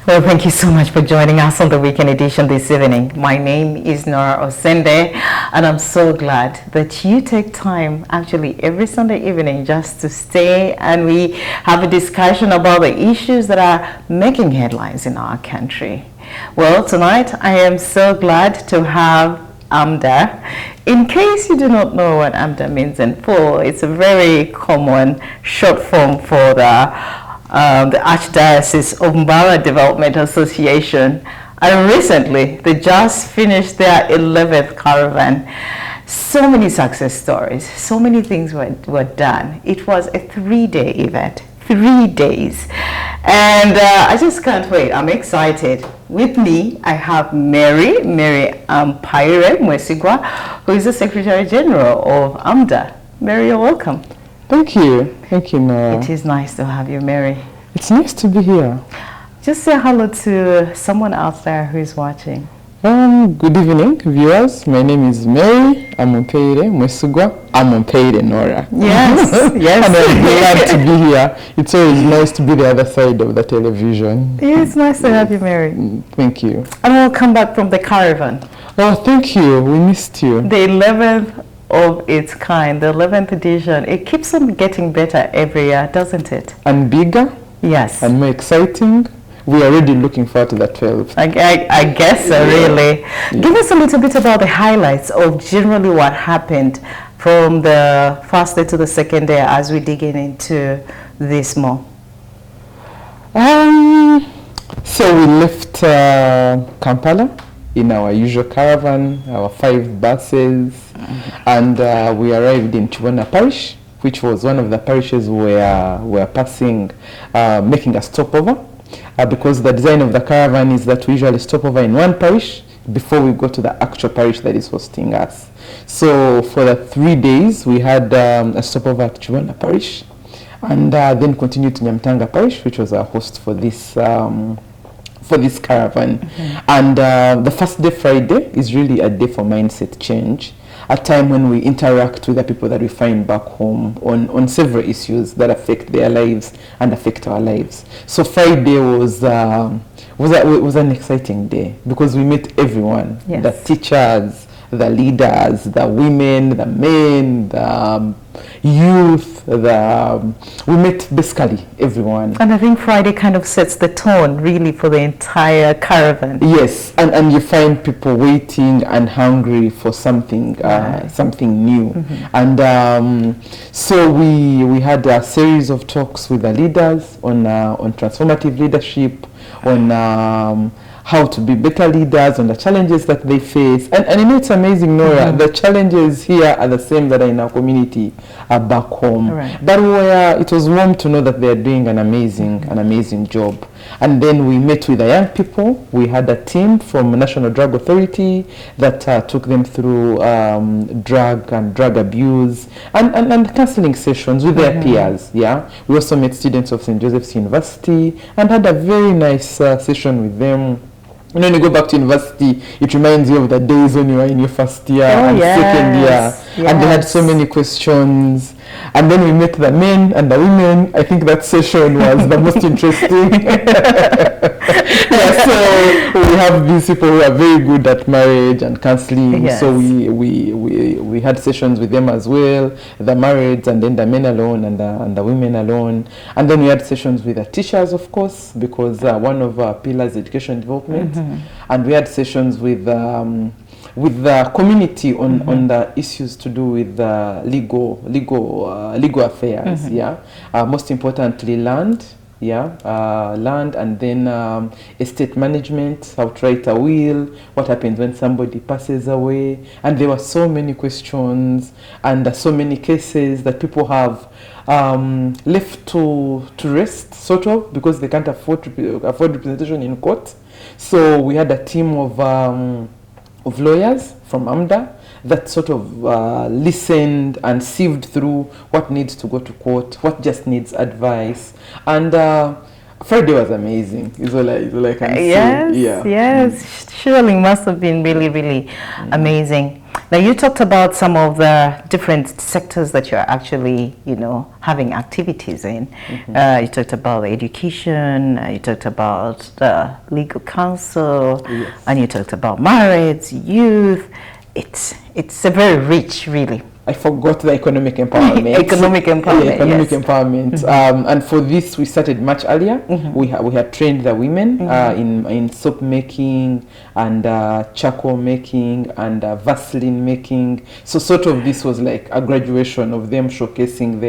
Well, thank you so much for joining us on the weekend edition this evening. My name is Nora Osende, and I'm so glad that you take time actually every Sunday evening just to stay and we have a discussion about the issues that are making headlines in our country. Well, tonight I am so glad to have AMDA. In case you do not know what AMDA means in full, it's a very common short form for the Archdiocese of Mbara Development Association, and recently they just finished their 11th caravan. So many success stories, so many things were done. It was a 3-day event, 3 days, and I just can't wait. I'm excited. With me, I have Mary Ampire Mwesigwa, who is the Secretary General of AMDA. Mary, you're welcome. Thank you, Nora. It is nice to have you, Mary. It's nice to be here. Just say hello to someone out there who is watching. Good evening, viewers. My name is Mary Ampire Mwesigwa. Ampire Nora. Yes, yes. And I'm glad to be here. It's always nice to be the other side of the television. Yeah, it's nice to have you, Mary. Thank you. And we'll come back from the caravan. Oh, thank you. We missed you. The 11th of its kind, the 11th edition. It keeps on getting better every year, doesn't it? And bigger. Yes. And more exciting. We are already looking forward to the 12th. I guess so, really. Yeah. Give us a little bit about the highlights of generally what happened from the first day to the second day as we dig into this more. So we left Kampala in our usual caravan, our 5 buses, and we arrived in Chibona Parish, which was one of the parishes where we're passing, making a stopover, because the design of the caravan is that we usually stop over in one parish before we go to the actual parish that is hosting us. So for the 3 days, we had a stopover at Chibona Parish, and then continued to Nyamtanga Parish, which was our host for this caravan. And the first day, Friday, is really a day for mindset change, a time when we interact with the people that we find back home on several issues that affect their lives and affect our lives. So Friday was an exciting day because we met everyone, yes. The teachers, the leaders, the women, the men, the youth, we met basically everyone. And I think Friday kind of sets the tone really for the entire caravan. Yes, and you find people waiting and hungry for something, something new. And so we had a series of talks with the leaders on transformative leadership, on how to be better leaders, on the challenges that they face. And you know, it's amazing, Nora, the challenges here are the same that are in our community back home. Right. But it was warm to know that they're doing an amazing job. And then we met with the young people. We had a team from National Drug Authority that took them through drug and drug abuse and counseling sessions with their peers. Yeah, we also met students of St. Joseph's University and had a very nice session with them. You know, when you go back to university, it reminds you of the days when you were in your first year and second year. Yes. And they had so many questions. And then we met the men and the women. I think that session was the most interesting. So we have these people who are very good at marriage and counseling. Yes. So we had sessions with them as well, the marrieds and then the men alone and the women alone. And then we had sessions with the teachers, of course, because one of our pillars is education development. And we had sessions with the community on the issues to do with legal affairs. Most importantly, land. Land, and then estate management, how to write a will, what happens when somebody passes away. And there were so many questions and so many cases that people have left to rest, sort of, because they can't afford representation in court. So we had a team of lawyers from AMDA that sort of listened and sieved through what needs to go to court, what just needs advice. And Friday was amazing, is all I can say. Yes, surely must have been really, really amazing. Now, you talked about some of the different sectors that you're actually, having activities in. You talked about education, you talked about the legal counsel, Yes. and you talked about marriage, youth. It's a very rich, really. I forgot the economic empowerment. Economic empowerment, Yeah, economic yes. empowerment. And for this, we started much earlier. We had trained the women in soap making and charcoal making and Vaseline making. So sort of this was like a graduation of them showcasing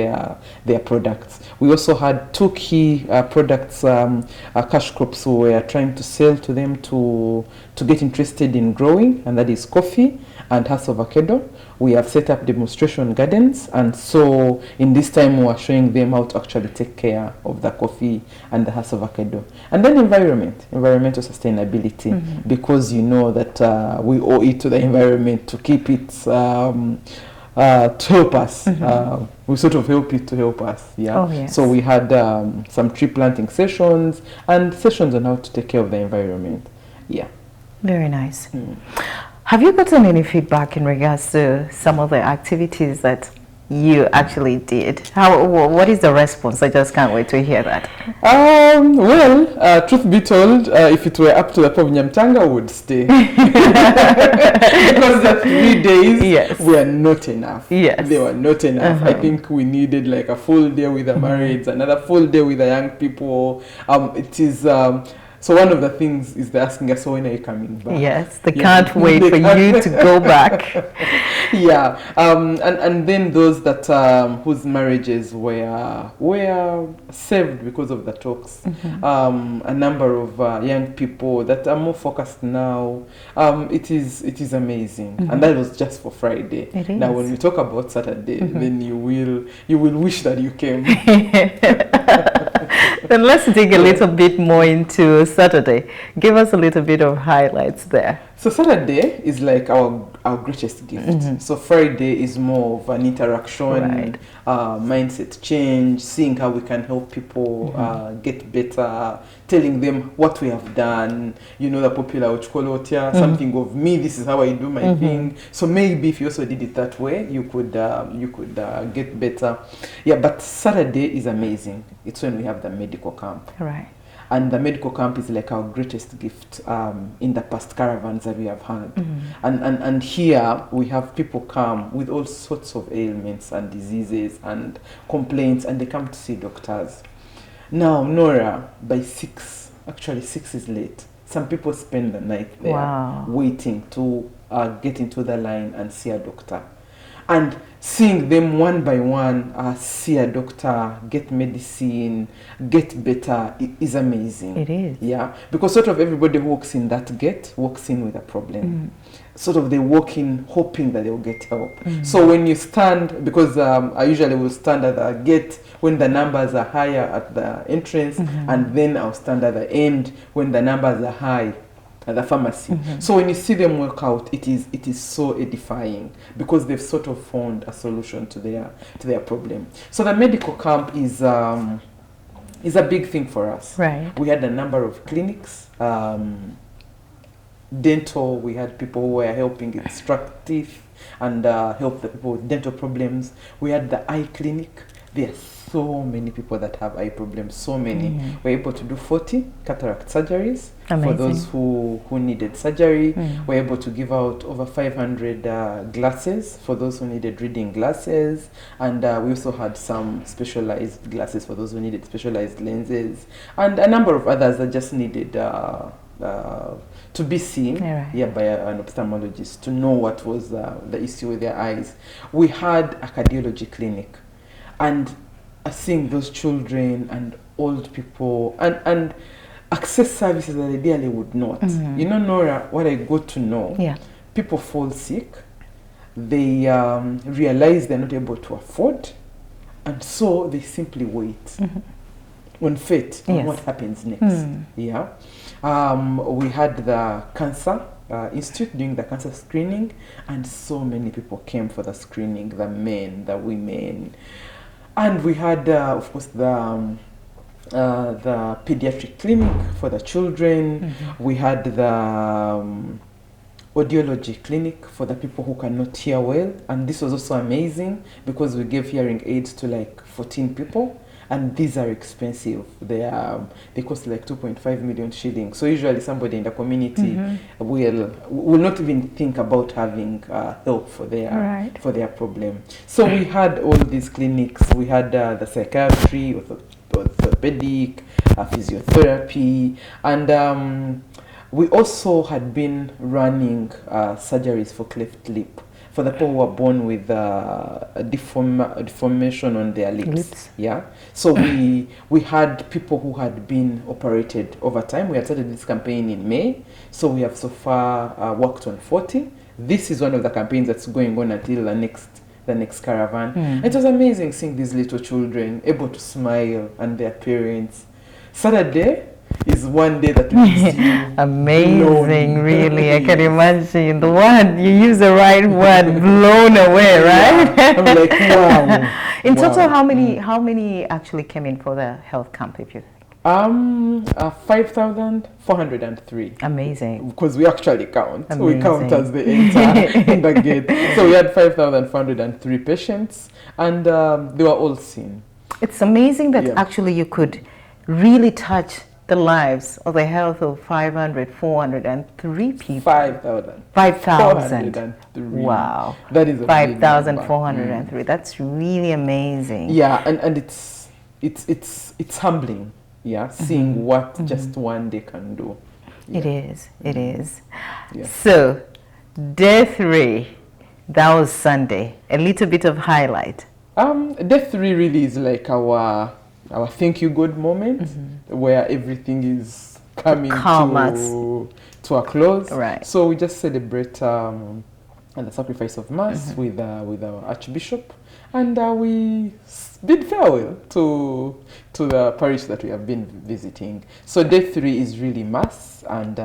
their products. We also had two key products, cash crops we were trying to sell to them to get interested in growing, and that is coffee and House of Avocado. We have set up demonstration gardens, and so in this time we are showing them how to actually take care of the coffee and the House of Avocado. And then environmental sustainability, because you know that we owe it to the environment to keep it to help us. We sort of help it to help us. Yeah. Oh, yes. So we had some tree planting sessions and sessions on how to take care of the environment. Yeah. Very nice. Have you gotten any feedback in regards to some of the activities that you actually did? What is the response? I just can't wait to hear that. Well, truth be told, if it were up to the Nyamtanga, would stay. Because the 3 days Yes. were not enough. Yes. They were not enough. I think we needed like a full day with the marrieds, another full day with the young people. It is... So one of the things is they're asking us, so when are you coming back? Yes, they can't wait for you to go back. Yeah, and then those that whose marriages were saved because of the talks. A number of young people that are more focused now. It is amazing, and that was just for Friday. It Now, is. when we talk about Saturday, then you will wish that you came. Then let's dig a little bit more into Saturday. Give us a little bit of highlights there. So Saturday is like our greatest gift. So Friday is more of an interaction, Right. Mindset change, seeing how we can help people get better, telling them what we have done. You know, the popular Uchkolotia, something of me, this is how I do my thing. So maybe if you also did it that way, you could get better. Yeah, but Saturday is amazing. It's when we have the medical camp. Right. And the medical camp is like our greatest gift in the past caravans that we have had. And here we have people come with all sorts of ailments and diseases and complaints, and they come to see doctors. Now, Nora, by 6, actually 6 is late. Some people spend the night there Wow. waiting to get into the line and see a doctor. And seeing them one by one see a doctor, get medicine, get better, is amazing. It is. Yeah, because sort of everybody who walks in that gate walks in with a problem. Sort of they walk in hoping that they'll get help. So when you stand, because I usually will stand at the gate when the numbers are higher at the entrance, and then I'll stand at the end when the numbers are high at the pharmacy. So when you see them work out, it is so edifying, because they've sort of found a solution to their problem. So the medical camp is a big thing for us. Right. We had a number of clinics. Dental, we had people who were helping extract teeth and help the people with dental problems. We had the eye clinic. There are so many people that have eye problems, so many. We're able to do 40 cataract surgeries. Amazing. For those who needed surgery. We're able to give out over 500 glasses for those who needed reading glasses, and we also had some specialized glasses for those who needed specialized lenses, and a number of others that just needed to be seen by an ophthalmologist to know what was the issue with their eyes. We had a cardiology clinic, and seeing those children and old people and access services that they ideally would not. You know, Nora, what I got to know, people fall sick, they realize they're not able to afford, and so they simply wait on fate, on what happens next. Yeah. We had the cancer institute doing the cancer screening, and so many people came for the screening, the men, the women. And we had, of course, the pediatric clinic for the children. We had the audiology clinic for the people who cannot hear well, and this was also amazing because we gave hearing aids to like 14 people, and these are expensive. They cost like 2.5 million shillings. So usually somebody in the community will not even think about having help for their problem. So we had all these clinics. We had the psychiatry, orthopedic, physiotherapy, and we also had been running surgeries for cleft lip for the people who were born with a deformation on their lips. Yeah. So we had people who had been operated over time. We had started this campaign in May. So we have so far worked on 40. This is one of the campaigns that's going on until the next caravan. It was amazing seeing these little children able to smile and their parents. Saturday is one day that leaves you amazing, really. I can imagine the one you use the right word, blown away, right? Yeah. I'm like, wow. In total, how many actually came in for the health camp? If you 5,403. Amazing. Because we actually count. Amazing. We count as the enter in the gate. So we had 5,403 patients, and they were all seen. It's amazing that actually you could really touch the lives or the health of 403 people. 5,000. 5,003. Wow. That is a 5,403. That's really amazing. Yeah, and it's humbling. Yeah, seeing what just one day can do. Yeah. It is. Yeah. So, day 3, that was Sunday. A little bit of highlight. Day 3 really is like our thank you God moment, where everything is coming to a close. Right. So we just celebrate the sacrifice of Mass with our Archbishop, and we bid farewell to the parish that we have been visiting. So day 3 is really Mass and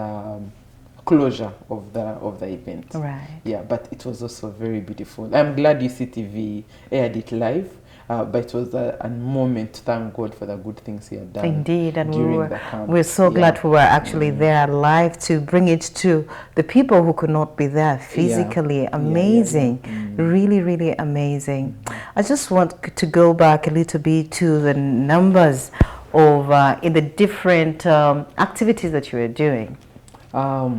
closure of the event. Right. Yeah, but it was also very beautiful. I'm glad Uctv aired it live. But it was a moment to thank God for the good things He had done. Indeed, and during we're so glad we were actually there live to bring it to the people who could not be there physically. Amazing, really, really amazing. I just want to go back a little bit to the numbers of in the different activities that you were doing. All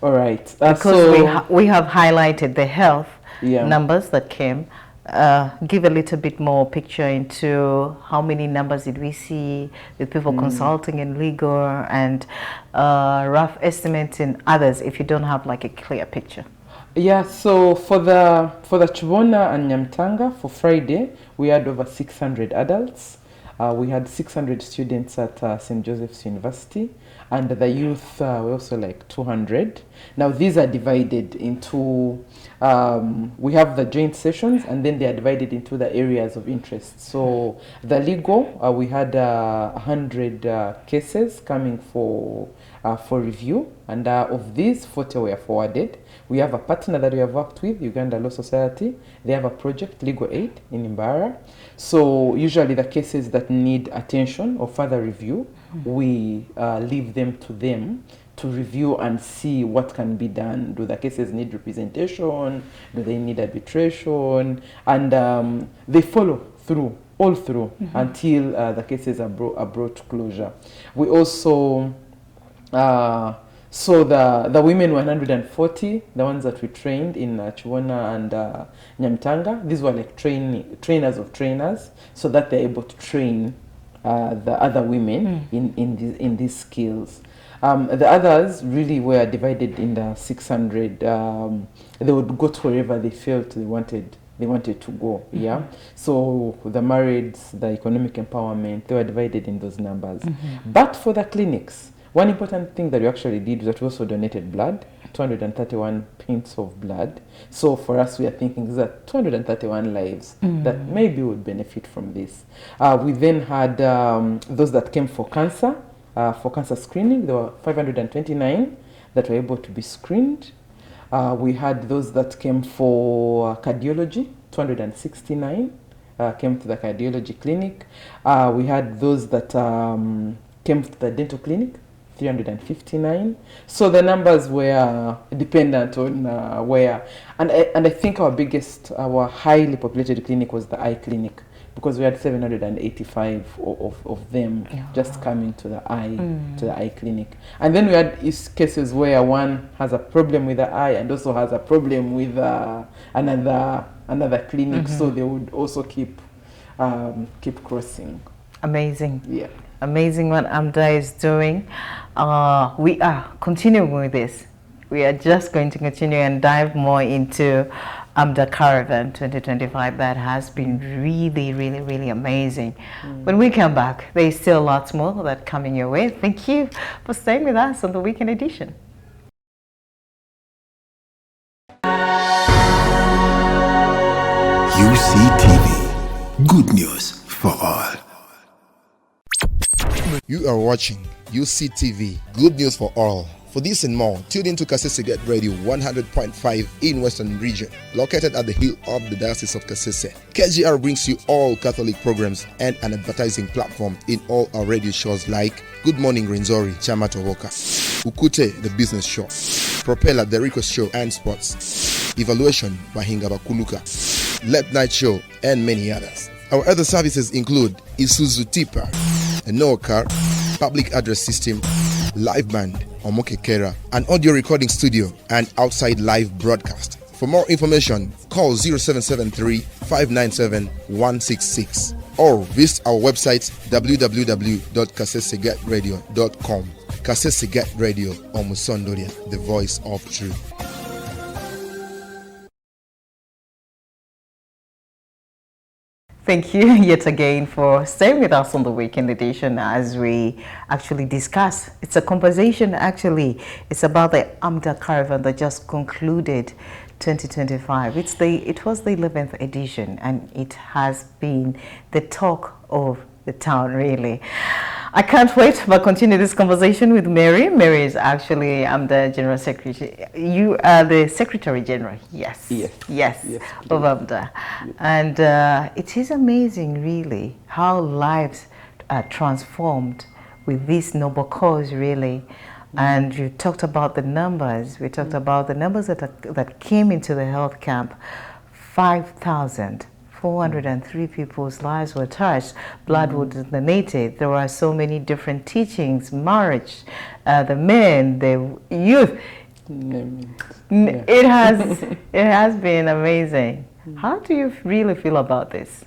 right, because we have highlighted the health numbers that came. Give a little bit more picture into how many numbers did we see with people consulting in legal, and rough estimates in others if you don't have like a clear picture. Yeah, so for the Chibona and Nyamtanga for Friday, we had over 600 adults. We had 600 students at St. Joseph's University, and the youth were also like 200. Now these are divided into, we have the joint sessions, and then they are divided into the areas of interest. So the legal, we had 100 cases coming for review, and of these 40 were forwarded. We have a partner that we have worked with, Uganda Law Society. They have a project, Legal Aid, in Imbara. So usually the cases that need attention or further review, we leave them to review and see what can be done. Do the cases need representation? Do they need arbitration? And they follow through, all through, until the cases are brought to closure. We also so the women were 140, the ones that we trained in Chibona and Nyamtanga. These were like trainers of trainers, so that they're able to train the other women in these skills. The others really were divided in the 600. They would go to wherever they felt they wanted to go. Yeah. So the marrieds, the economic empowerment, they were divided in those numbers. But for the clinics, one important thing that we actually did was that we also donated blood, 231 pints of blood. So for us, we are thinking these are 231 lives that maybe would benefit from this. We then had those that came for cancer screening. There were 529 that were able to be screened. We had those that came for cardiology, 269 came to the cardiology clinic. We had those that came to the dental clinic, 359. So the numbers were dependent on where. And I think our highly populated clinic was the eye clinic, because we had 785 of them just coming to the eye clinic. And then we had cases where one has a problem with the eye and also has a problem with another clinic, so they would also keep crossing. Amazing. Yeah. Amazing what AMDA is doing. We are continuing with this. We are just going to continue and dive more into AMDA Caravan 2025. That has been really, really, really amazing. When we come back, there's still lots more that coming your way. Thank you for staying with us on the weekend edition. UCTV, good news for all. You are watching UCTV, good news for all. For this and more, tune into Kasese Get Radio 100.5 in Western Region, located at the hill of the Diocese of Kasese. KGR brings you all Catholic programs and an advertising platform in all our radio shows like Good Morning Renzori, Chama Tovoka, Ukute, the business show, Propeller, the Rico show and sports, Evaluation, Bahinga Bakuluka, Late Night Show, and many others. Our other services include Isuzu Tipa, a no car, public address system, live band, Omokekera, an audio recording studio, and outside live broadcast. For more information, call 0773 597 166 or visit our website www.kasesegatradio.com. Kasese Radio, Omusondoria, the voice of truth. Thank you yet again for staying with us on the weekend edition as we actually discuss. It's a conversation actually. It's about the AMDA Caravan that just concluded 2025. It was the 11th edition and it has been the talk of the town really. I can't wait but continue this conversation with Mary. Mary is actually the General Secretary. You are the Secretary General, yes of AMDA. And it is amazing really how lives are transformed with this noble cause really. And you talked about the numbers. We talked about the numbers that came into the health camp. 5,403 people's lives were touched. Blood was donated. There were so many different teachings, marriage, the men, the youth. It has been amazing. How do you really feel about this?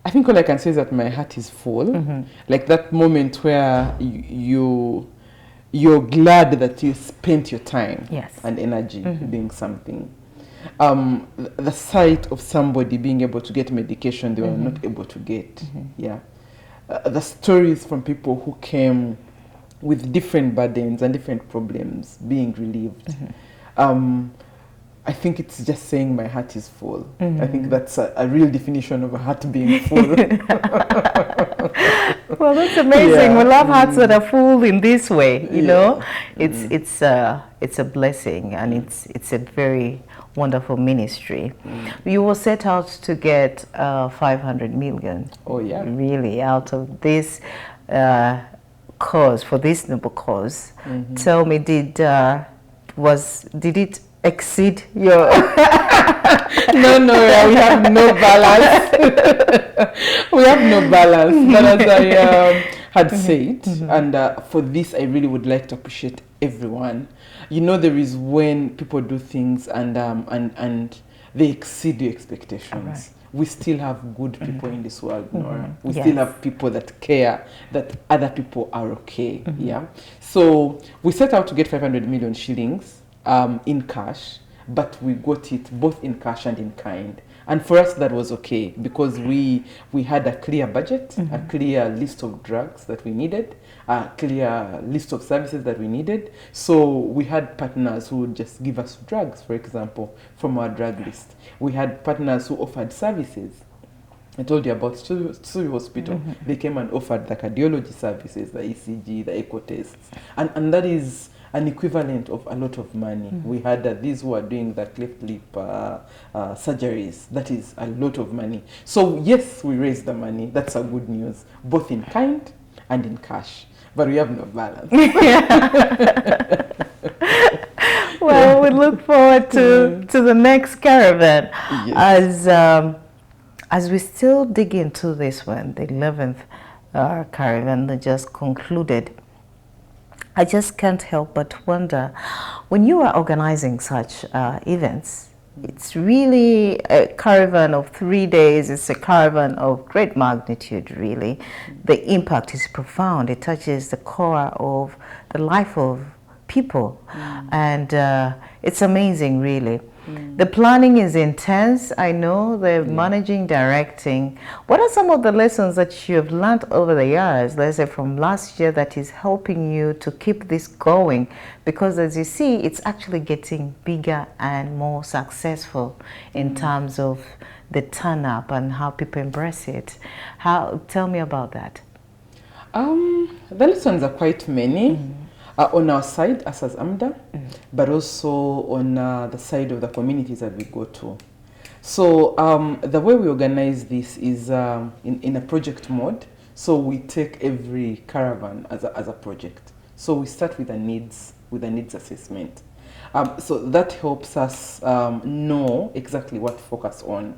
I think all I can say is that my heart is full. Like that moment where you're glad that you spent your time and energy doing something. The sight of somebody being able to get medication they were not able to get. The stories from people who came with different burdens and different problems being relieved. I think it's just saying my heart is full. I think that's a real definition of a heart being full. Well, that's amazing. We love hearts that are full in this way. You know, it's a blessing and it's a very wonderful ministry. You were set out to get 500 million. Oh yeah. Really, out of this cause, for this noble cause. Tell me, did it exceed your no, we have no balance. We have no balance. But as I had said, and for this I really would like to appreciate everyone. You know, there is when people do things and they exceed your expectations. We still have good people in this world, Nora. We still have people that care that other people are okay. So we set out to get 500 million shillings in cash, but we got it both in cash and in kind. And for us that was okay because we had a clear budget, a clear list of drugs that we needed, a clear list of services that we needed. So we had partners who would just give us drugs, for example, from our drug list. We had partners who offered services. I told you about Tsui Hospital. They came and offered the cardiology services, the ECG, the echo tests. And that is an equivalent of a lot of money. We had these who are doing the cleft lip surgeries. That is a lot of money. So yes, we raised the money. That's a good news, both in kind and in cash. But we have no balance. Well, we look forward to the next caravan. Yes. As we still dig into this one, the 11th caravan that just concluded, I just can't help but wonder, when you are organizing such events, it's really a caravan of 3 days. It's a caravan of great magnitude, really. The impact is profound. It touches the core of the life of people. And it's amazing, really. The planning is intense. I know the managing, directing. What are some of the lessons that you have learned over the years, let's say from last year, that is helping you to keep this going? Because as you see, it's actually getting bigger and more successful in terms of the turn up and how people embrace it. Tell me about that. The lessons are quite many. On our side, as AMDA, but also on the side of the communities that we go to. So the way we organize this is in a project mode. So we take every caravan as a project. So we start with a needs assessment. So that helps us know exactly what to focus on,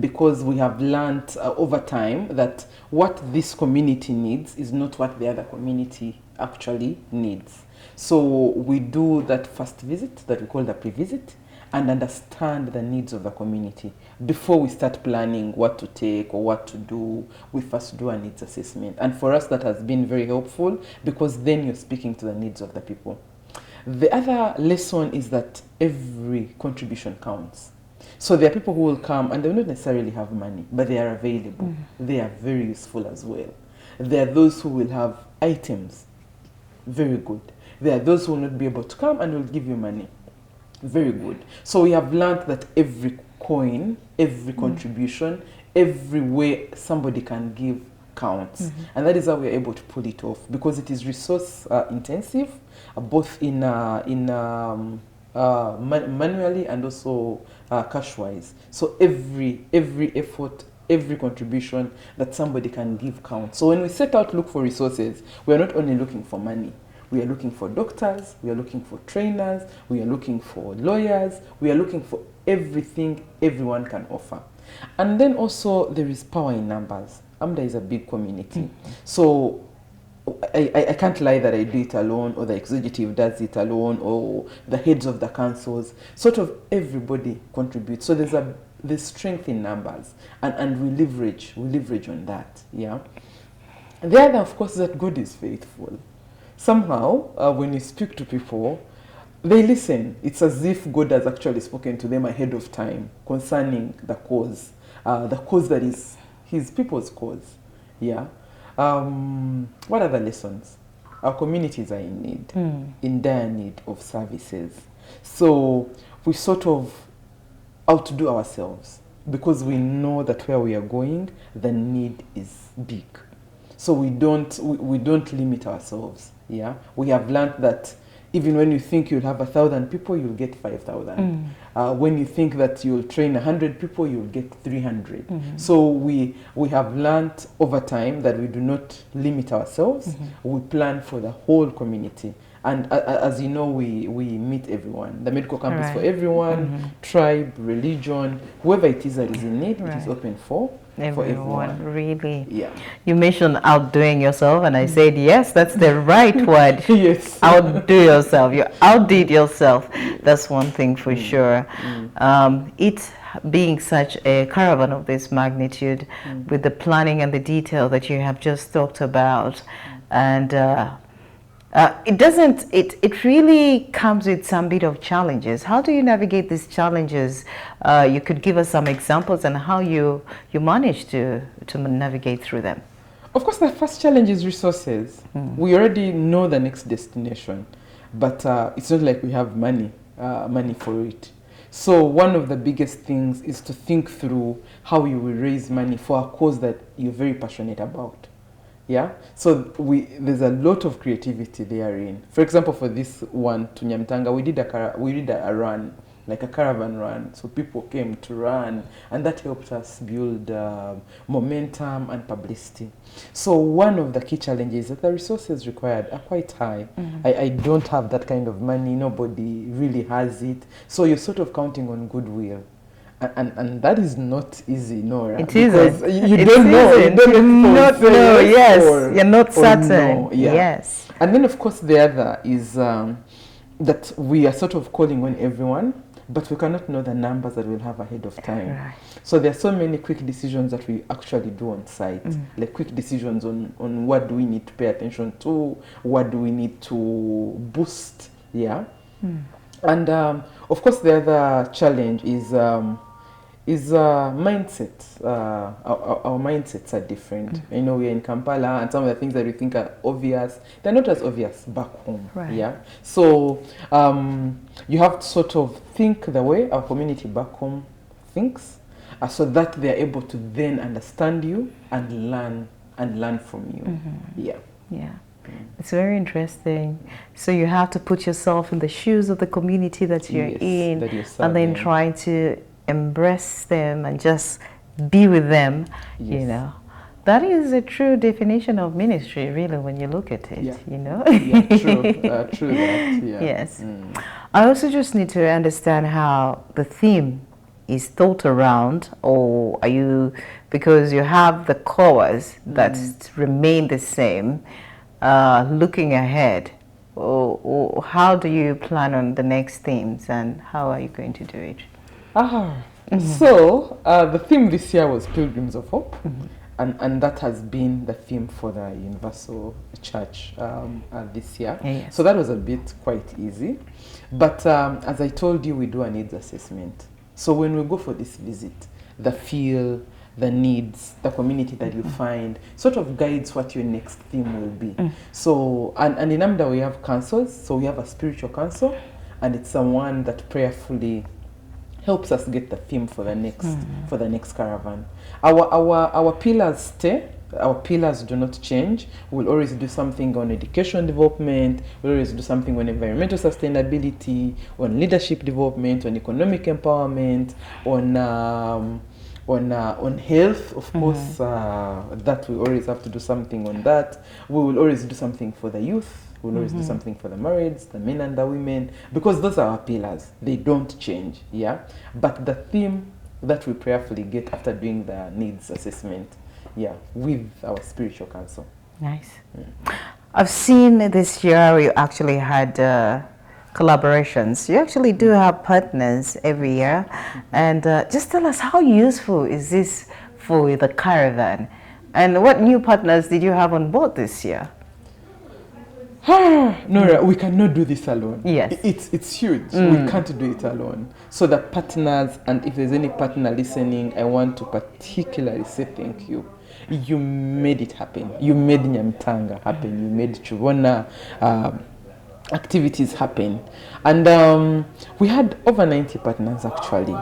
because we have learned over time that what this community needs is not what the other community actually needs. So we do that first visit that we call the pre-visit and understand the needs of the community. Before we start planning what to take or what to do, we first do a needs assessment. And for us that has been very helpful, because then you're speaking to the needs of the people. The other lesson is that every contribution counts. So there are people who will come and they will not necessarily have money, but they are available. They are very useful as well. There are those who will have items. Very good. There are those who will not be able to come and will give you money. Very good. So we have learned that every coin, every contribution, every way somebody can give counts. And that is how we are able to pull it off, because it is resource intensive, both in manually and also cash-wise. So every effort, every contribution that somebody can give counts. So when we set out to look for resources, we are not only looking for money. We are looking for doctors, we are looking for trainers, we are looking for lawyers, we are looking for everything everyone can offer. And then also there is power in numbers. AMDA is a big community. So I can't lie that I do it alone, or the executive does it alone, or the heads of the councils. Sort of everybody contributes. So there's strength in numbers, and we leverage on that. Yeah. The other, of course, is that God is faithful. Somehow, when you speak to people, they listen. It's as if God has actually spoken to them ahead of time concerning the cause that is His people's cause. Yeah. What are the lessons? Our communities are in need, in dire need of services. So we sort of outdo ourselves, because we know that where we are going, the need is big. So we don't limit ourselves. Yeah, we have learned that even when you think you'll have 1,000 people, you'll get 5,000. When you think that you'll train 100 people, you'll get 300. So we have learned over time that we do not limit ourselves. We plan for the whole community. And as you know, we meet everyone. The medical camp is for everyone, tribe, religion, whoever it is that is in need, it is open for everyone. Really. Yeah. You mentioned outdoing yourself, and I said, yes, that's the right word. Yes. Outdo yourself. You outdid yourself. That's one thing for sure. It being such a caravan of this magnitude, with the planning and the detail that you have just talked about, and it really comes with some bit of challenges. How do you navigate these challenges? You could give us some examples and how you manage to navigate through them. Of course, the first challenge is resources. We already know the next destination, but it's not like we have money for it. So one of the biggest things is to think through how you will raise money for a cause that you're very passionate about. Yeah, so there's a lot of creativity therein. For example, for this one to Nyamtanga, we did a run like a caravan run. So people came to run, and that helped us build momentum and publicity. So one of the key challenges is that the resources required are quite high. I don't have that kind of money. Nobody really has it. So you're sort of counting on goodwill. And that is not easy, Nora. It isn't. You don't know. You don't not know. Yes, you're not certain. No. Yeah. Yes. And then, of course, the other is that we are sort of calling on everyone, but we cannot know the numbers that we'll have ahead of time. Right. So there are so many quick decisions that we actually do on site, like quick decisions on what do we need to pay attention to, what do we need to boost, yeah. And of course, the other challenge is mindset. Our mindsets are different. You know, we're in Kampala, and some of the things that we think are obvious, they're not as obvious back home. Right. Yeah. So you have to sort of think the way our community back home thinks, so that they're able to then understand you and learn from you. Yeah. Yeah. It's very interesting. So you have to put yourself in the shoes of the community that you're in, that you're and then try to embrace them and just be with them. Yes. You know, that is a true definition of ministry, really, when you look at it. Yeah. You know. Yeah, true that. Yeah. Yes. I also just need to understand how the theme is thought around, or are you, because you have the cores that remain the same. Looking ahead, or how do you plan on the next themes, and how are you going to do it? So the theme this year was Pilgrims of Hope, and that has been the theme for the Universal Church this year. Yes. So that was a bit quite easy, but as I told you, we do a needs assessment. So when we go for this visit, the feel, the needs, the community that you find sort of guides what your next theme will be. So, and in AMDA we have councils, so we have a spiritual council, and it's someone that prayerfully helps us get the theme for the next caravan. Our pillars stay. Our pillars do not change. We'll always do something on education development. We'll always do something on environmental sustainability, on leadership development, on economic empowerment, on health, of course, that we always have to do something on that. We will always do something for the youth. We'll always do something for the married, the men and the women, because those are our pillars. They don't change, yeah? But the theme that we prayerfully get after doing the needs assessment, yeah, with our spiritual council. Nice. I've seen this year you actually had collaborations. You actually do have partners every year. And just tell us, how useful is this for the caravan? And what new partners did you have on board this year? Nora, we cannot do this alone. Yes. It's huge. We can't do it alone. So the partners, and if there's any partner listening, I want to particularly say thank you. You made it happen. You made Nyamtanga happen. You made Chuvona activities happen. And we had over 90 partners actually,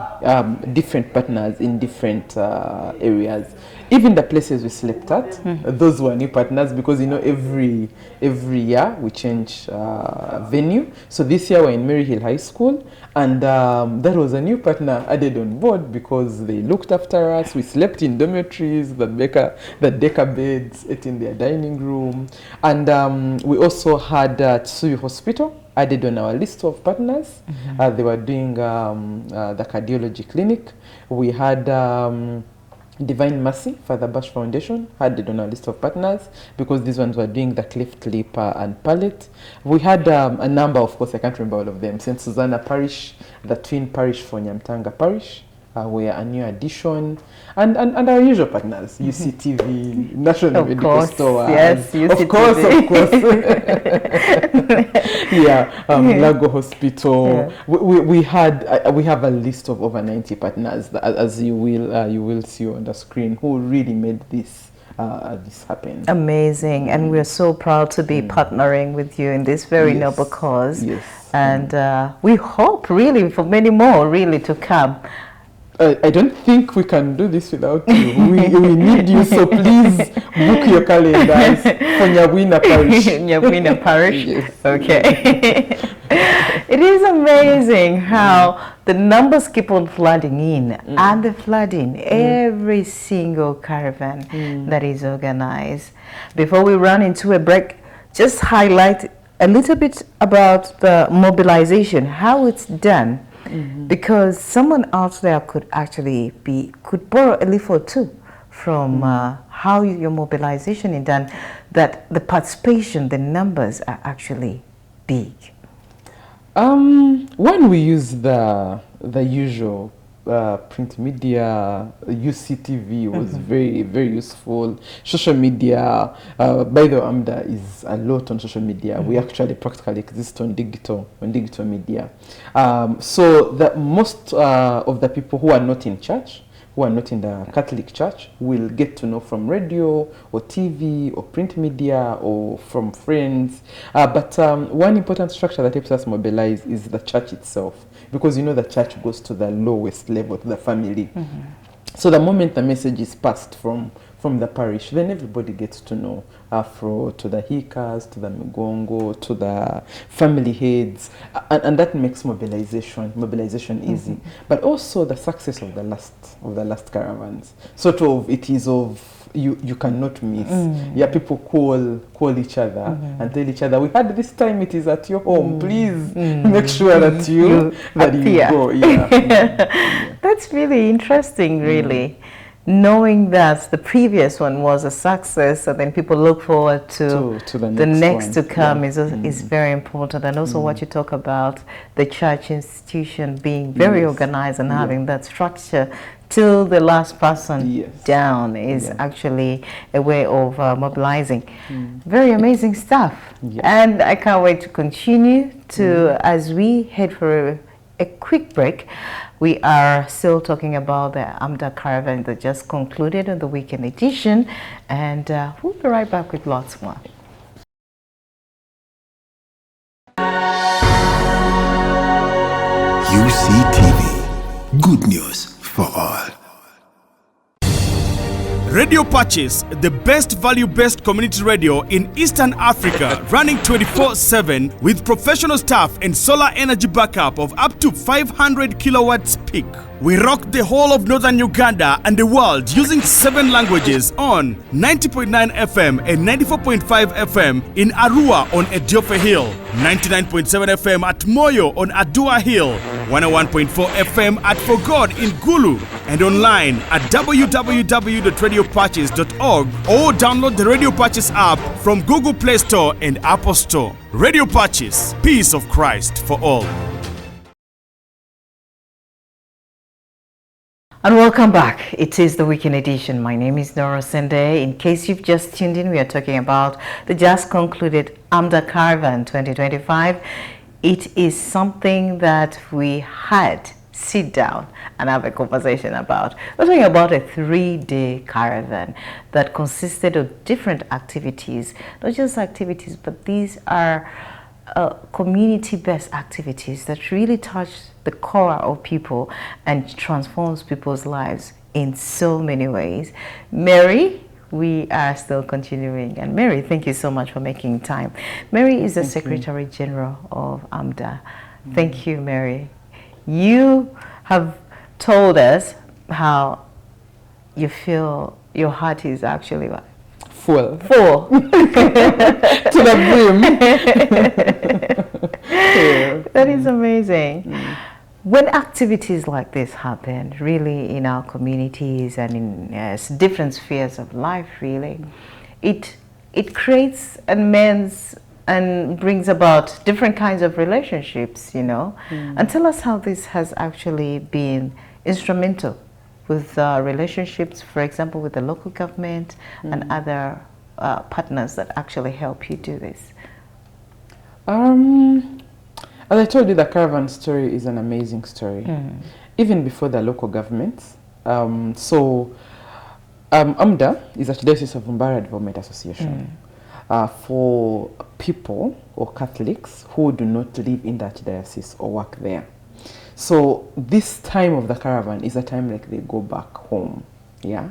different partners in different areas. Even the places we slept at, those were new partners, because you know every year we change venue. So this year we're in Maryhill High School, and that was a new partner added on board because they looked after us. We slept in dormitories, the decker beds, ate in their dining room, and we also had Tsui Hospital added on our list of partners. They were doing the cardiology clinic. We had Divine Mercy, Father Bash Foundation, had it on our list of partners because these ones were doing the cleft lip and palate. We had a number, of course, I can't remember all of them. St. Susanna Parish, the twin parish for Nyamtanga Parish, were a new addition. And our usual partners, Uctv, National Medical Store. Yes, UCTV. Of course. Yeah, Lago Hospital. Yeah. We have a list of over 90 partners, as you will see on the screen, who really made this happen. Amazing, and we're so proud to be partnering with you in this very noble cause. Yes. And we hope really for many more really to come. I don't think we can do this without you. We need you, so please book your calendars for Nyawina Parish. Nyawina Parish? Yes. Okay. It is amazing how the numbers keep on flooding in and the flooding every single caravan that is organized. Before we run into a break, just highlight a little bit about the mobilization, how it's done. Because someone out there could actually could borrow a leaf or two from how your mobilization is done, that the participation, the numbers are actually big. When we use the usual print media, Uctv was very, very useful. Social media, by the way, AMDA is a lot on social media. We actually practically exist on digital media. So that most of the people who are not in church, who are not in the Catholic Church, will get to know from radio or TV or print media or from friends. But one important structure that helps us mobilize is the church itself, because the church goes to the lowest level, to the family. So the moment the message is passed from the parish, then everybody gets to know, to the Hikas, to the Migongo, to the family heads, and that makes mobilization easy. But also the success of the last caravans. Sort of, it is of you cannot miss. Yeah, people call each other and tell each other, we had this time, it is at your home. Please make sure that you go. Yeah. That's really interesting, really. Knowing that the previous one was a success, and then people look forward to the next to come is very important. And also what you talk about, the church institution being very organized and having that structure till the last person down is actually a way of mobilizing. Very amazing stuff. And I can't wait to continue as we head for a quick break. We are still talking about the AMDA caravan that just concluded on the weekend edition, and we'll be right back with lots more. UCTV, good news for all. Radio Patches, the best value-based community radio in Eastern Africa, running 24/7 with professional staff and solar energy backup of up to 500 kilowatts peak. We rock the whole of northern Uganda and the world using 7 languages on 90.9 FM and 94.5 FM in Arua on Ediofe Hill, 99.7 FM at Moyo on Adua Hill, 101.4 FM at Fogod in Gulu, and online at www.radiopatches.org or download the Radio Patches app from Google Play Store and Apple Store. Radio Patches, peace of Christ for all. And welcome back. It is the weekend edition. My name is Nora Sende. In case you've just tuned in, we are talking about the just concluded AMDA Caravan 2025. It is something that we had sit down and have a conversation about. We're talking about a 3-day caravan that consisted of different activities, not just activities, but these are community-based activities that really touch the core of people and transforms people's lives in so many ways. Mary, we are still continuing. And Mary, thank you so much for making time. Mary is the Secretary General of AMDA. Thank you, Mary. You have told us how you feel your heart is actually what? Full. To the brim. That is amazing. When activities like this happen, really in our communities and in different spheres of life, really, it creates and mends and brings about different kinds of relationships, And tell us how this has actually been instrumental with relationships, for example, with the local government and other partners that actually help you do this. As I told you, the caravan story is an amazing story, even before the local governments. AMDA is Archdiocese of Mbara Development Association for people or Catholics who do not live in the Archdiocese or work there. So this time of the caravan is a time like they go back home. Yeah.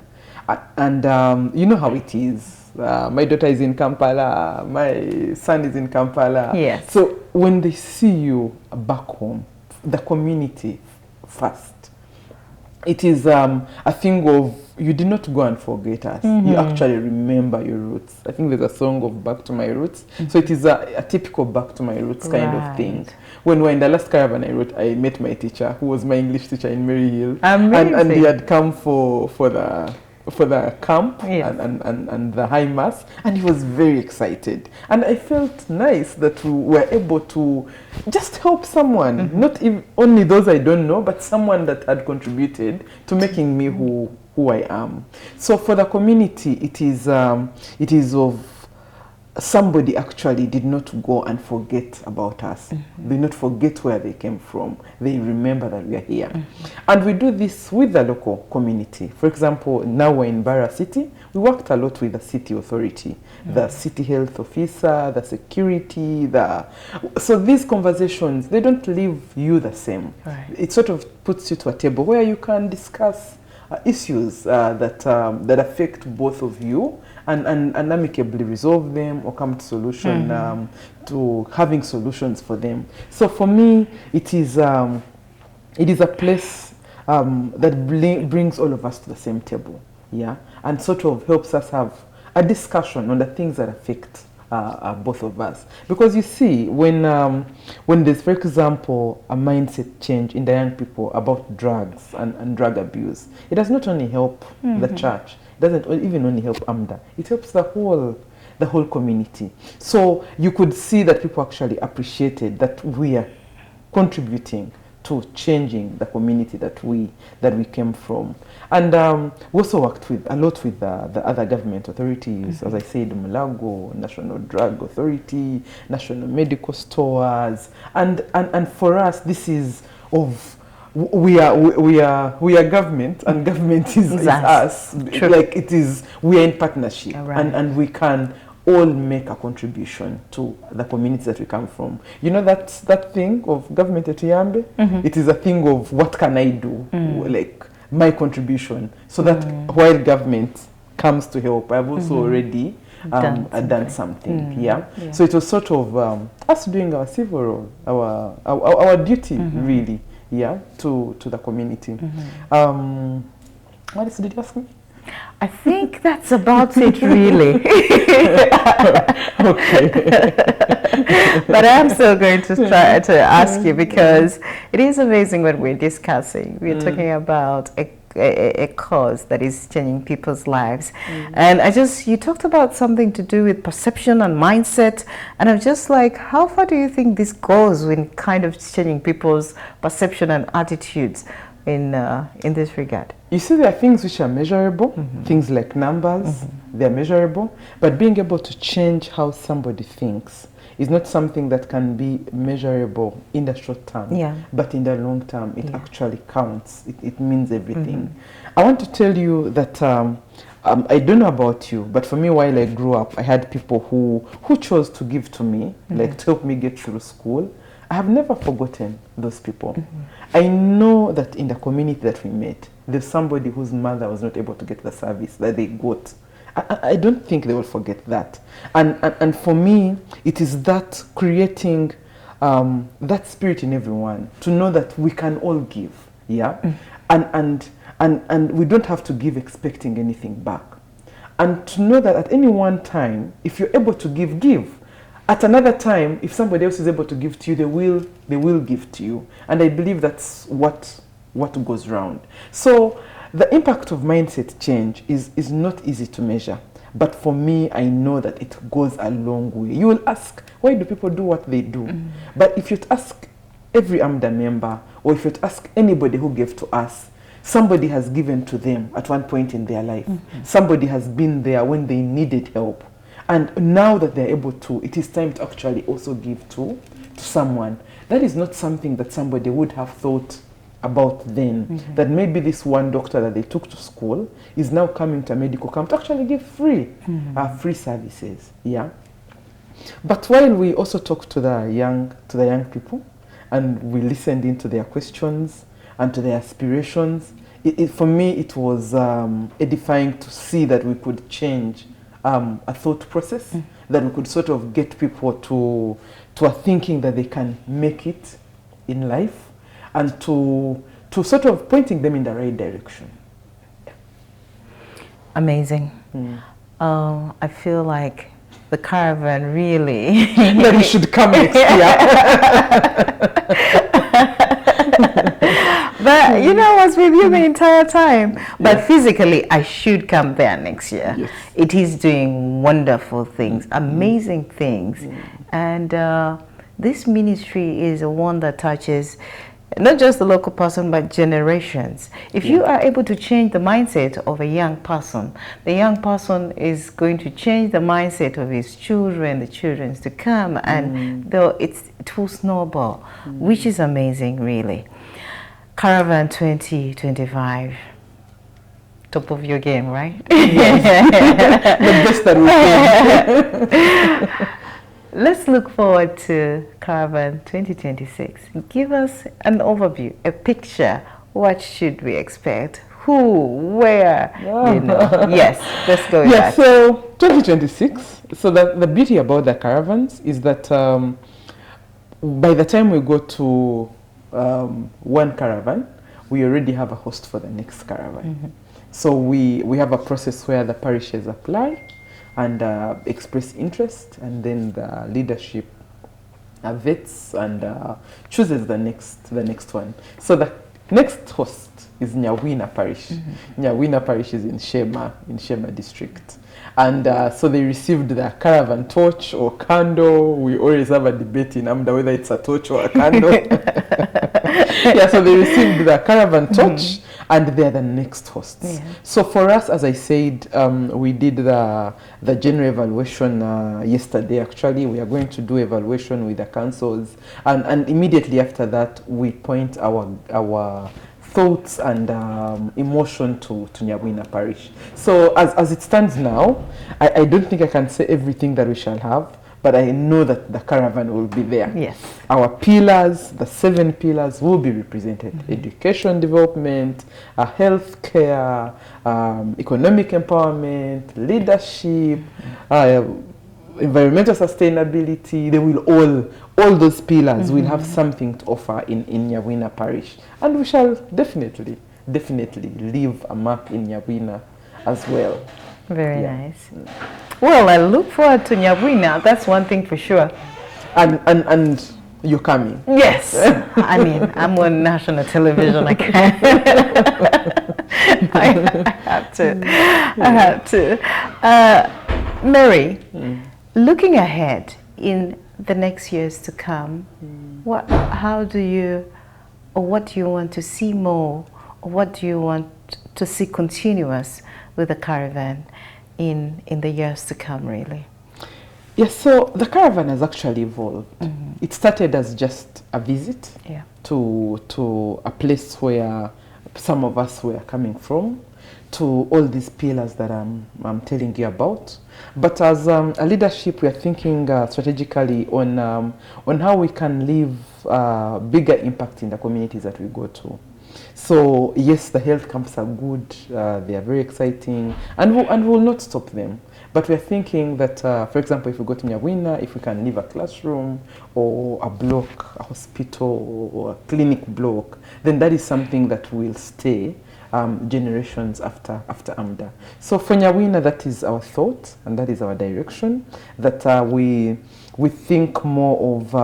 And you know how it is. My daughter is in Kampala, my son is in Kampala. Yes. So when they see you back home, the community first, it is a thing of you did not go and forget us. You actually remember your roots. I think there's a song of Back to My Roots. So it is a typical Back to My Roots kind of thing. When we were in the last caravan I met my teacher, who was my English teacher in Maryhill. Amazing. And he had come for the camp. Yes. and the high mass, and he was very excited, and I felt nice that we were able to just help someone, not even only those I don't know, but someone that had contributed to making me who I am. So for the community, it is of somebody actually did not go and forget about us. They did not forget where they came from. They remember that we are here. And we do this with the local community. For example, now we're in Barra City. We worked a lot with the city authority, the city health officer, the security, so these conversations, they don't leave you the same. Right. It sort of puts you to a table where you can discuss issues that affect both of you, and amicably resolve them or come to solution, to having solutions for them. So for me, it is a place that brings all of us to the same table, yeah, and sort of helps us have a discussion on the things that affect both of us. Because you see, when there's, for example, a mindset change in the young people about drugs and drug abuse, it does not only help the church, it doesn't even only help AMDA, it helps the whole community. So you could see that people actually appreciated that we are contributing to changing the community that we came from. And we also worked a lot with the other government authorities, as I said, Mulago, National Drug Authority, National Medical Stores, and for us, this is of we are government, and government is us. True. Like it is, we are in partnership, Right. and we can all make a contribution to the communities that we come from. You know that thing of government at Yambe? It is a thing of what can I do, like my contribution, so that while government comes to help, I've also already done something. Yeah. So it was sort of us doing our civil role, our duty, really, yeah, to the community. What else did you ask me? I think that's about it, really. Okay. But I'm still going to try to ask you, because it is amazing when we're discussing. We're talking about a cause that is changing people's lives. And you talked about something to do with perception and mindset. And I'm just like, how far do you think this goes in kind of changing people's perception and attitudes in this regard? You see, there are things which are measurable, things like numbers, they're measurable, but being able to change how somebody thinks is not something that can be measurable in the short term, but in the long term, it actually counts. It means everything. I want to tell you that I don't know about you, but for me, while I grew up, I had people who chose to give to me, like to help me get through school. I have never forgotten those people. I know that in the community that we met, there's somebody whose mother was not able to get the service that they got. I don't think they will forget that. And for me, it is that creating that spirit in everyone, to know that we can all give, yeah? And we don't have to give expecting anything back. And to know that at any one time, if you're able to give. At another time, if somebody else is able to give to you, they will give to you. And I believe that's what goes round. So the impact of mindset change is not easy to measure. But for me, I know that it goes a long way. You will ask, why do people do what they do? But if you ask every AMDA member, or if you ask anybody who gave to us, somebody has given to them at one point in their life. Somebody has been there when they needed help. And now that they're able to, it is time to actually also give to someone. That is not something that somebody would have thought about then. That maybe this one doctor that they took to school is now coming to a medical camp to actually give free services. Yeah. But while we also talk to the young people, and we listened into their questions and to their aspirations. For me, it was edifying to see that we could change a thought process, that we could sort of get people to a thinking that they can make it in life, and to sort of pointing them in the right direction. Amazing. I feel like the caravan really that we should come next year. But you know, I was with you the entire time. But physically, I should come there next year. Yes. It is doing wonderful things, amazing things. And this ministry is one that touches not just the local person, but generations. If you are able to change the mindset of a young person, the young person is going to change the mindset of his children, the children's to come, and it will snowball, which is amazing, really. Caravan 2025. Top of your game, right? Yes. The best that we can. Let's look forward to Caravan 2026. Give us an overview, a picture. What should we expect? Who, where, you know. Yes, let's go with that. So 2026. So the beauty about the caravans is that by the time we go to one caravan, we already have a host for the next caravan. So we have a process where the parishes apply and express interest, and then the leadership vets and chooses the next one. So the next host is Nyawina Parish. Nyawina Parish is in Shema district. And so they received the caravan torch or candle. We always have a debate in Amda whether it's a torch or a candle. Yeah, so they received the caravan torch, and they're the next hosts. Yeah. So for us, as I said, we did the general evaluation yesterday. Actually, we are going to do evaluation with the councils, and immediately after that, we point our thoughts and emotion to Nyawina Parish. So as it stands now, I don't think I can say everything that we shall have, but I know that the caravan will be there. Yes. Our pillars, the 7 pillars, will be represented. Education development, health care, economic empowerment, leadership, environmental sustainability. They will all those pillars will have something to offer in Nyawina Parish. And we shall definitely leave a mark in Nyawina as well. Very nice. Well, I look forward to Nyawina. That's one thing for sure. And you're coming. Yes. I mean, I'm on national television. I can't. I have to. Mary, looking ahead in the next years to come, what do you want to see more, or what do you want to see continuous with the caravan in the years to come, really? Yes, so the caravan has actually evolved. It started as just a visit to a place where some of us were coming from, to all these pillars that I'm telling you about. But as a leadership, we are thinking strategically on how we can leave bigger impact in the communities that we go to. So yes, the health camps are good, they are very exciting, and we'll not stop them. But we're thinking that, for example, if we go to Nyawina, if we can leave a classroom or a block, a hospital or a clinic block, then that is something that will stay generations after AMDA. So for Nyawina, that is our thought and that is our direction, that we think more of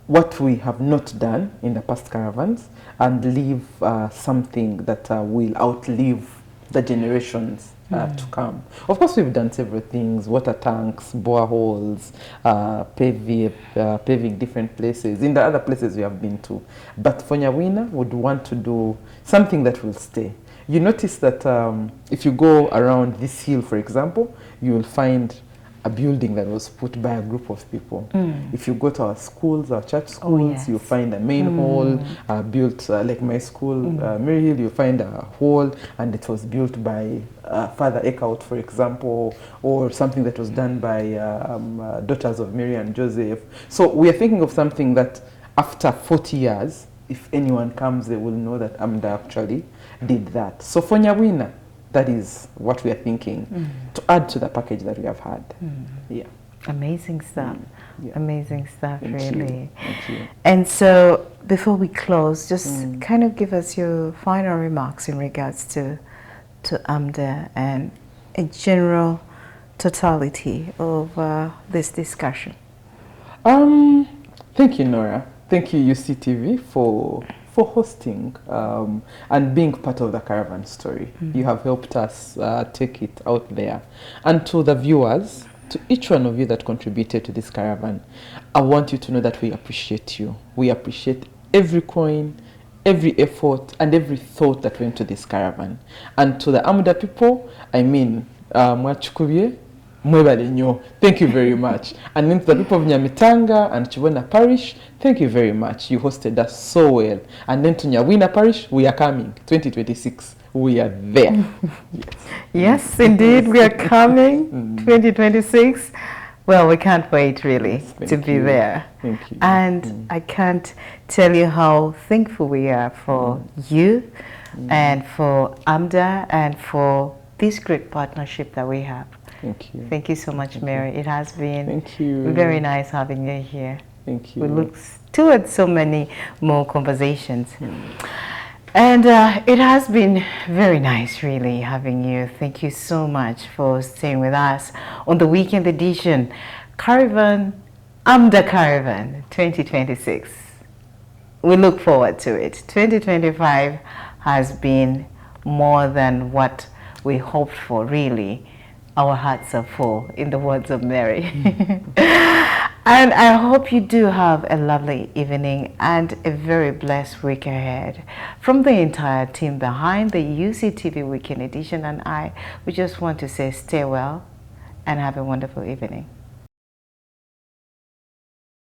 what we have not done in the past caravans and leave something that will outlive the generations to come. Of course, we've done several things: water tanks, boreholes, paving different places in the other places we have been to. But for Nyawina, would want to do something that will stay. You notice that if you go around this hill, for example, you will find a building that was put by a group of people. If you go to our schools, our church schools, you'll find a main hall built like my school, Mary Hill, you'll find a hall, and it was built by Father Eckhout, for example, or something that was done by Daughters of Mary and Joseph. So we are thinking of something that after 40 years, if anyone comes, they will know that AMDA actually did that. So for Nyawina, that is what we are thinking to add to the package that we have had. Yeah. Amazing stuff. Yeah. Amazing stuff, Thank really. you. Thank you. And so, before we close, just kind of give us your final remarks in regards to AMDA and a general totality of this discussion. Thank you, Nora. Thank you, Uctv, for hosting and being part of the caravan story. You have helped us take it out there. And to the viewers, to each one of you that contributed to this caravan, I want you to know that we appreciate you. We appreciate every coin, every effort, and every thought that went to this caravan. And to the AMDA people, I mean, mwachukubye, mwebale nnyo. Thank you very much. And then to the people of Nyamitanga and Chibona Parish, thank you very much. You hosted us so well. And then to Nyawina Parish, we are coming. 2026, we are there. Yes, indeed, we are coming. 2026. Well, we can't wait really to be there. Thank you. And I can't tell you how thankful we are for you and for AMDA and for this great partnership that we have. Thank you. Thank you so much, Mary. It has been Thank you. very nice having you here. Thank you. We look towards so many more conversations. And it has been very nice, really, having you. Thank you so much for staying with us on the weekend edition. Caravan, AMDA Caravan 2026. We look forward to it. 2025 has been more than what we hoped for, really. Our hearts are full, in the words of Mary. And I hope you do have a lovely evening and a very blessed week ahead. From the entire team behind the Uctv Weekend Edition and I, we just want to say stay well and have a wonderful evening.